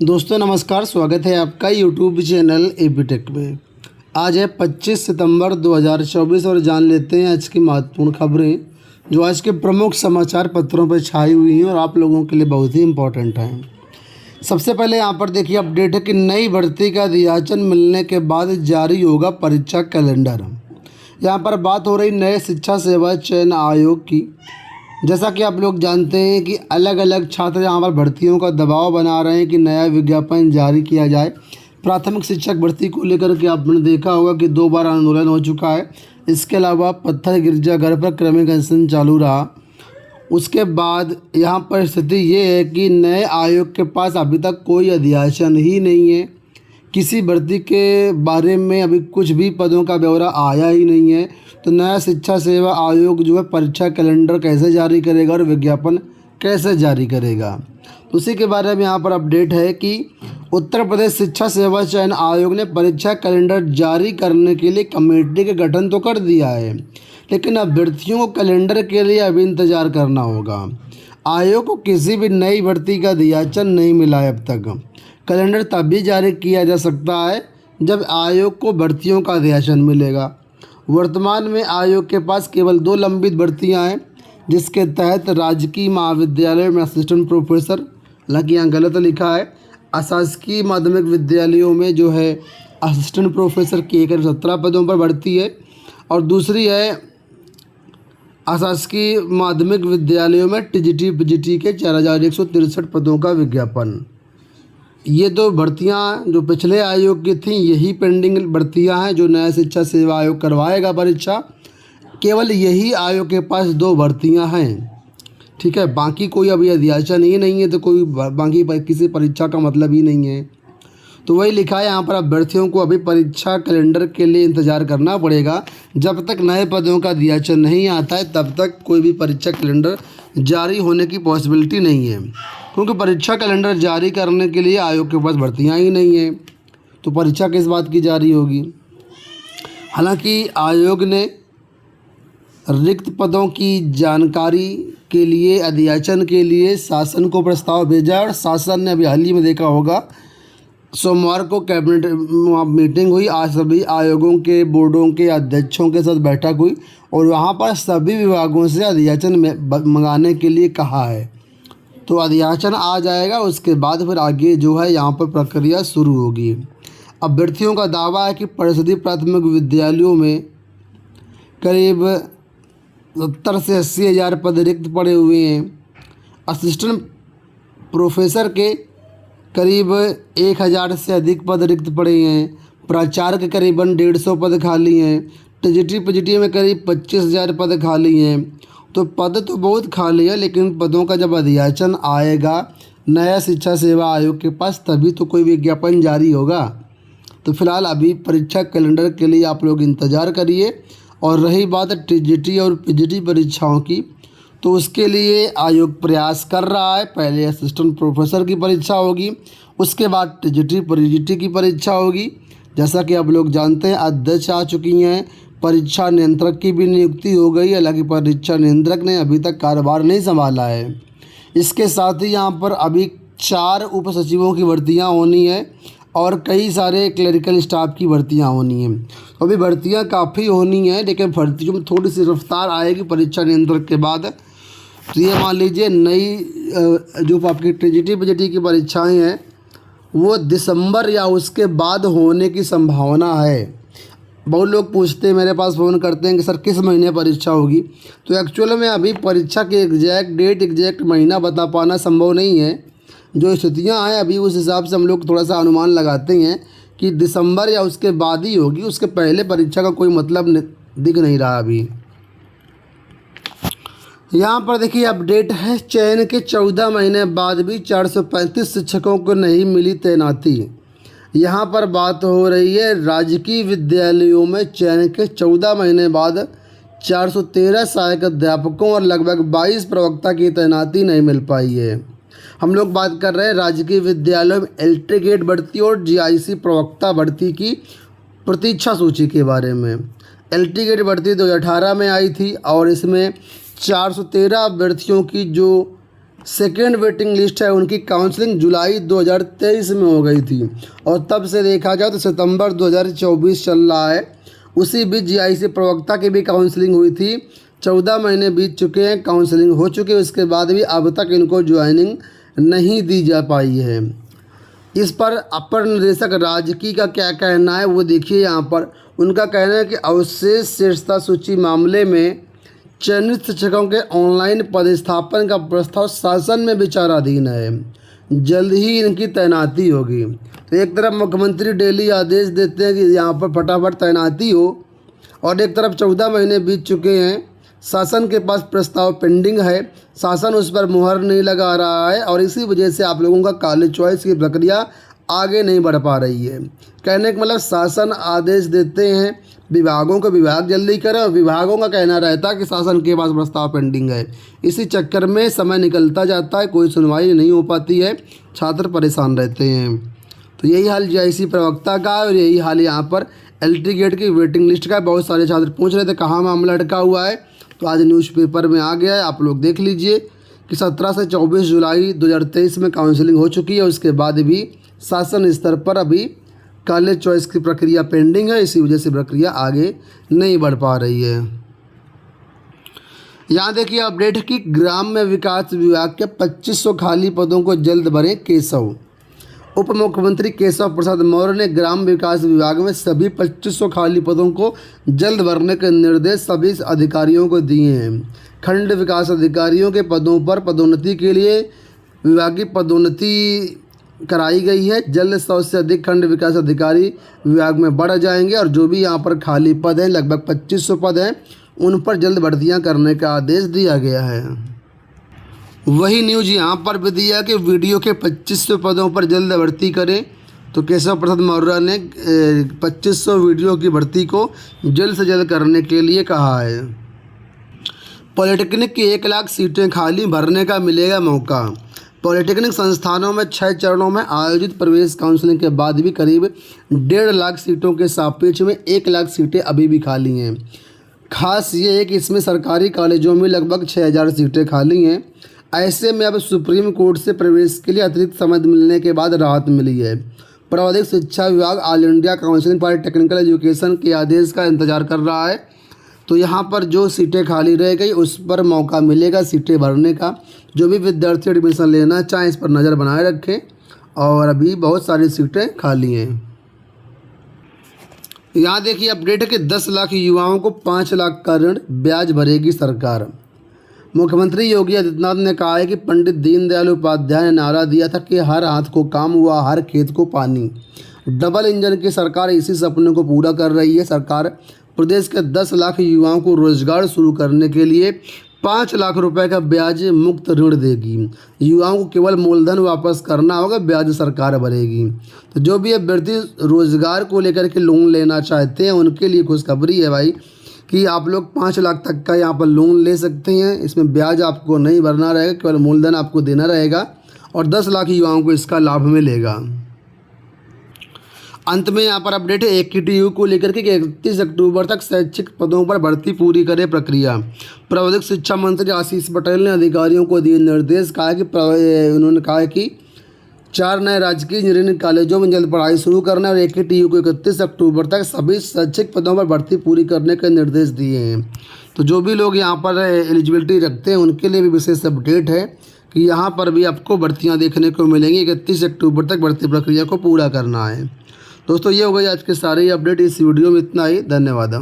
दोस्तों नमस्कार, स्वागत है आपका यूट्यूब चैनल एबीटेक में। आज है 25 सितंबर 2024 और जान लेते हैं आज की महत्वपूर्ण खबरें जो आज के प्रमुख समाचार पत्रों पर छाई हुई हैं और आप लोगों के लिए बहुत ही इम्पोर्टेंट हैं। सबसे पहले यहाँ पर देखिए अपडेट है कि नई भर्ती का दियाचन मिलने के बाद जारी होगा परीक्षा कैलेंडर। यहाँ पर बात हो रही नए शिक्षा सेवा चयन आयोग की। जैसा कि आप लोग जानते हैं कि अलग अलग छात्र यहाँ पर भर्तियों का दबाव बना रहे हैं कि नया विज्ञापन जारी किया जाए। प्राथमिक शिक्षक भर्ती को लेकर के आपने देखा होगा कि 2 बार आंदोलन हो चुका है। इसके अलावा पत्थर गिरजाघर पर क्रमिक अनशन चालू रहा। उसके बाद यहाँ पर स्थिति ये है कि नए आयोग के पास अभी तक कोई अधियाचन ही नहीं है। किसी भर्ती के बारे में अभी कुछ भी पदों का ब्यौरा आया ही नहीं है। तो नया शिक्षा सेवा आयोग जो है परीक्षा कैलेंडर कैसे जारी करेगा और विज्ञापन कैसे जारी करेगा, तो उसी के बारे में यहाँ पर अपडेट है कि उत्तर प्रदेश शिक्षा सेवा चयन आयोग ने परीक्षा कैलेंडर जारी करने के लिए कमेटी का गठन तो कर दिया है, लेकिन अभ्यर्थियों को कैलेंडर के लिए अभी इंतजार करना होगा। आयोग को किसी भी नई भर्ती का दियाचन नहीं मिला है अब तक। कैलेंडर तभी जारी किया जा सकता है जब आयोग को भर्तियों का दियाचन मिलेगा। वर्तमान में आयोग के पास केवल 2 लंबित भर्तियां हैं, जिसके तहत राजकीय महाविद्यालय में असिस्टेंट प्रोफेसर, हालांकि यहाँ गलत लिखा है, अशासकीय माध्यमिक विद्यालयों में जो है असिस्टेंट प्रोफेसर की 117 पदों पर भर्ती है और दूसरी है अशासकीय माध्यमिक विद्यालयों में टीजीटी पीजीटी के 4163 पदों का विज्ञापन। ये 2 भर्तियां जो पिछले आयोग की थीं यही पेंडिंग भर्तियां हैं जो नया शिक्षा सेवा आयोग करवाएगा परीक्षा। केवल यही आयोग के पास 2 भर्तियां हैं, ठीक है। बाकी कोई अभी अधियाचन ही नहीं है, तो कोई बाकी किसी परीक्षा का मतलब ही नहीं है। तो वही लिखा है यहाँ पर अभ्यर्थियों को अभी परीक्षा कैलेंडर के लिए इंतज़ार करना पड़ेगा। जब तक नए पदों का दियाचन नहीं आता है तब तक कोई भी परीक्षा कैलेंडर जारी होने की पॉसिबिलिटी नहीं है, क्योंकि परीक्षा कैलेंडर जारी करने के लिए आयोग के पास भर्तियां ही नहीं है, तो परीक्षा किस बात की जारी होगी। हालांकि आयोग ने रिक्त पदों की जानकारी के लिए अधियाचन के लिए शासन को प्रस्ताव भेजा और शासन ने अभी हाल ही में देखा होगा सोमवार को कैबिनेट मीटिंग हुई। आज सभी आयोगों के बोर्डों के अध्यक्षों के साथ बैठक हुई और वहाँ पर सभी विभागों से अधियाचन मंगाने के लिए कहा है। तो अधियाचन आ जाएगा, उसके बाद फिर आगे जो है यहाँ पर प्रक्रिया शुरू होगी। अभ्यर्थियों का दावा है कि परिषदीय प्राथमिक विद्यालयों में करीब 70 से 80 हज़ार पद रिक्त पड़े हुए हैं। असिस्टेंट प्रोफेसर के करीब 1000 से अधिक पद रिक्त पड़े हैं। प्राचार्य के करीबन 150 पद खाली हैं। टीजीटी पीजीटी में करीब 25,000 पद खाली हैं। तो पद तो बहुत खाली है, लेकिन पदों का जब अधियाचन आएगा नया शिक्षा सेवा आयोग के पास तभी तो कोई विज्ञापन जारी होगा। तो फिलहाल अभी परीक्षा कैलेंडर के लिए आप लोग इंतज़ार करिए। और रही बात टीजीटी और पीजीटी परीक्षाओं की, तो उसके लिए आयोग प्रयास कर रहा है। पहले असिस्टेंट प्रोफेसर की परीक्षा होगी, उसके बाद टीजीटी पीजीटी की परीक्षा होगी। जैसा कि आप लोग जानते हैं अध्यक्ष आ चुकी हैं, परीक्षा नियंत्रक की भी नियुक्ति हो गई है। हालांकि परीक्षा नियंत्रक ने अभी तक कार्यभार नहीं संभाला है। इसके साथ ही यहाँ पर अभी 4 उप सचिवों की भर्तियाँ होनी है और कई सारे क्लरिकल स्टाफ की भर्तियाँ होनी हैं। अभी भर्तियाँ काफ़ी होनी हैं, लेकिन भर्तियों में थोड़ी सी रफ्तार आएगी परीक्षा नियंत्रक के बाद। तो ये मान लीजिए नई जो आपकी टीजीटी पीजीटी की परीक्षाएं हैं वो दिसंबर या उसके बाद होने की संभावना है। बहुत लोग पूछते हैं, मेरे पास फ़ोन करते हैं कि सर किस महीने परीक्षा होगी। तो एक्चुअल में अभी परीक्षा की एग्जैक्ट डेट एग्जैक्ट महीना बता पाना संभव नहीं है। जो स्थितियां हैं अभी उस हिसाब से हम लोग थोड़ा सा अनुमान लगाते हैं कि दिसंबर या उसके बाद ही होगी। उसके पहले परीक्षा का कोई मतलब दिख नहीं रहा अभी। यहाँ पर देखिए अपडेट है, चयन के 14 महीने बाद भी 435 शिक्षकों को नहीं मिली तैनाती। यहाँ पर बात हो रही है राजकीय विद्यालयों में चयन के 14 महीने बाद 413 सहायक अध्यापकों और लगभग 22 प्रवक्ता की तैनाती नहीं मिल पाई है। हम लोग बात कर रहे हैं राजकीय विद्यालयों में एल्ट्री गेट भर्ती और जीआईसी प्रवक्ता भर्ती की प्रतीक्षा सूची के बारे में। एल्ट्री गेट भर्ती 2018 में आई थी और इसमें 413 अभ्यर्थियों की जो सेकेंड वेटिंग लिस्ट है उनकी काउंसलिंग जुलाई 2023 में हो गई थी और तब से देखा जाए तो सितंबर 2024 चल रहा है। उसी बीच जीआईसी प्रवक्ता की भी काउंसलिंग हुई थी। 14 महीने बीत चुके हैं, काउंसलिंग हो चुकी है, उसके बाद भी अब तक इनको ज्वाइनिंग नहीं दी जा पाई है। इस पर अपर निदेशक राजकीय का क्या कहना है वो देखिए। यहाँ पर उनका कहना है कि अवशेष शीर्षता सूची मामले में चयनित शिक्षकों के ऑनलाइन पदस्थापन का प्रस्ताव शासन में विचाराधीन है, जल्द ही इनकी तैनाती होगी। तो एक तरफ मुख्यमंत्री डेली आदेश देते हैं कि यहाँ पर फटाफट तैनाती हो और एक तरफ 14 महीने बीत चुके हैं, शासन के पास प्रस्ताव पेंडिंग है, शासन उस पर मुहर नहीं लगा रहा है और इसी वजह से आप लोगों का कॉलेज चॉइस की प्रक्रिया आगे नहीं बढ़ पा रही है। कहने का मतलब शासन आदेश देते हैं विभागों को, विभाग जल्दी करें और विभागों का कहना रहता है कि शासन के पास प्रस्ताव पेंडिंग है। इसी चक्कर में समय निकलता जाता है, कोई सुनवाई नहीं हो पाती है, छात्र परेशान रहते हैं। तो यही हाल जीआईसी प्रवक्ता का और यही हाल यहाँ पर एलटी गेट की वेटिंग लिस्ट का। बहुत सारे छात्र पूछ रहे थे कहाँ मामला अटका हुआ है, तो आज न्यूज़पेपर में आ गया है, आप लोग देख लीजिए कि 17 से 24 जुलाई 2023 में काउंसलिंग हो चुकी है। उसके बाद भी शासन स्तर पर अभी कॉलेज चॉइस की प्रक्रिया पेंडिंग है, इसी वजह से प्रक्रिया आगे नहीं बढ़ पा रही है। यहाँ देखिए अपडेट की ग्राम्य विकास विभाग के 2500 खाली पदों को जल्द भरें केशव। उप मुख्यमंत्री केशव प्रसाद मौर्य ने ग्राम विकास विभाग में सभी 2500 खाली पदों को जल्द भरने के निर्देश सभी अधिकारियों को दिए हैं। खंड विकास अधिकारियों के पदों पर पदोन्नति के लिए विभागीय पदोन्नति कराई गई है। जल्द 100 से अधिक खंड विकास अधिकारी विभाग में बढ़ जाएंगे और जो भी यहाँ पर खाली पद हैं, लगभग 2500 पद हैं, उन पर जल्द भर्तियाँ करने का आदेश दिया गया है। वही न्यूज़ यहाँ पर भी दिया कि वीडियो के 2500 पदों पर जल्द भर्ती करें। तो केशव प्रसाद मौर्य ने 2500 वीडियो की भर्ती को जल्द से जल्द करने के लिए कहा है। पॉलिटेक्निक की 1 लाख सीटें खाली, भरने का मिलेगा मौका। पॉलिटेक्निक संस्थानों में 6 चरणों में आयोजित प्रवेश काउंसलिंग के बाद भी करीब 1.5 लाख सीटों के सापेक्ष में 1 लाख सीटें अभी भी खाली हैं। खास ये है कि इसमें सरकारी कॉलेजों में लगभग 6000 सीटें खाली हैं। ऐसे में अब सुप्रीम कोर्ट से प्रवेश के लिए अतिरिक्त समय मिलने के बाद राहत मिली है। प्रावधिक शिक्षा विभाग all India council for technical education के आदेश का इंतजार कर रहा है। तो यहाँ पर जो सीटें खाली रह गई उस पर मौका मिलेगा सीटें भरने का। जो भी विद्यार्थी एडमिशन लेना चाहें इस पर नज़र बनाए रखें और अभी बहुत सारी सीटें खाली हैं। यहाँ देखिए अपडेट है कि 10 लाख युवाओं को 5 लाख का ऋण ब्याज भरेगी सरकार। मुख्यमंत्री योगी आदित्यनाथ ने कहा है कि पंडित दीनदयाल उपाध्याय ने नारा दिया था कि हर हाथ को काम हुआ, हर खेत को पानी। डबल इंजन की सरकार इसी सपने को पूरा कर रही है। सरकार प्रदेश के 10 लाख युवाओं को रोजगार शुरू करने के लिए 5 लाख रुपए का ब्याज मुक्त ऋण देगी। युवाओं को केवल मूलधन वापस करना होगा, ब्याज सरकार भरेगी। तो जो भी अभ्यर्थी रोजगार को लेकर के लोन लेना चाहते हैं उनके लिए खुशखबरी है भाई कि आप लोग 5 लाख तक का यहाँ पर लोन ले सकते हैं। इसमें ब्याज आपको नहीं भरना रहेगा, केवल मूलधन आपको देना रहेगा और 10 लाख युवाओं को इसका लाभ मिलेगा। अंत में यहाँ पर अपडेट है AQTU को लेकर के 31 अक्टूबर तक शैक्षिक पदों पर भर्ती पूरी करे प्रक्रिया। प्रावधिक शिक्षा मंत्री आशीष पटेल ने अधिकारियों को दिए निर्देश। उन्होंने कहा है कि 4 नए राजकीय इंजीनियरिंग कॉलेजों में जल्द पढ़ाई शुरू करना और AQTU को 31 अक्टूबर तक सभी शैक्षिक पदों पर भर्ती पूरी करने के निर्देश दिए हैं। तो जो भी लोग यहाँ पर एलिजिबिलिटी रखते हैं उनके लिए भी विशेष अपडेट है कि यहाँ पर भी आपको भर्तियाँ देखने को मिलेंगी। 31 अक्टूबर तक भर्ती प्रक्रिया को पूरा करना है। दोस्तों ये हो गई आज के सारे अपडेट। इस वीडियो में इतना ही, धन्यवाद।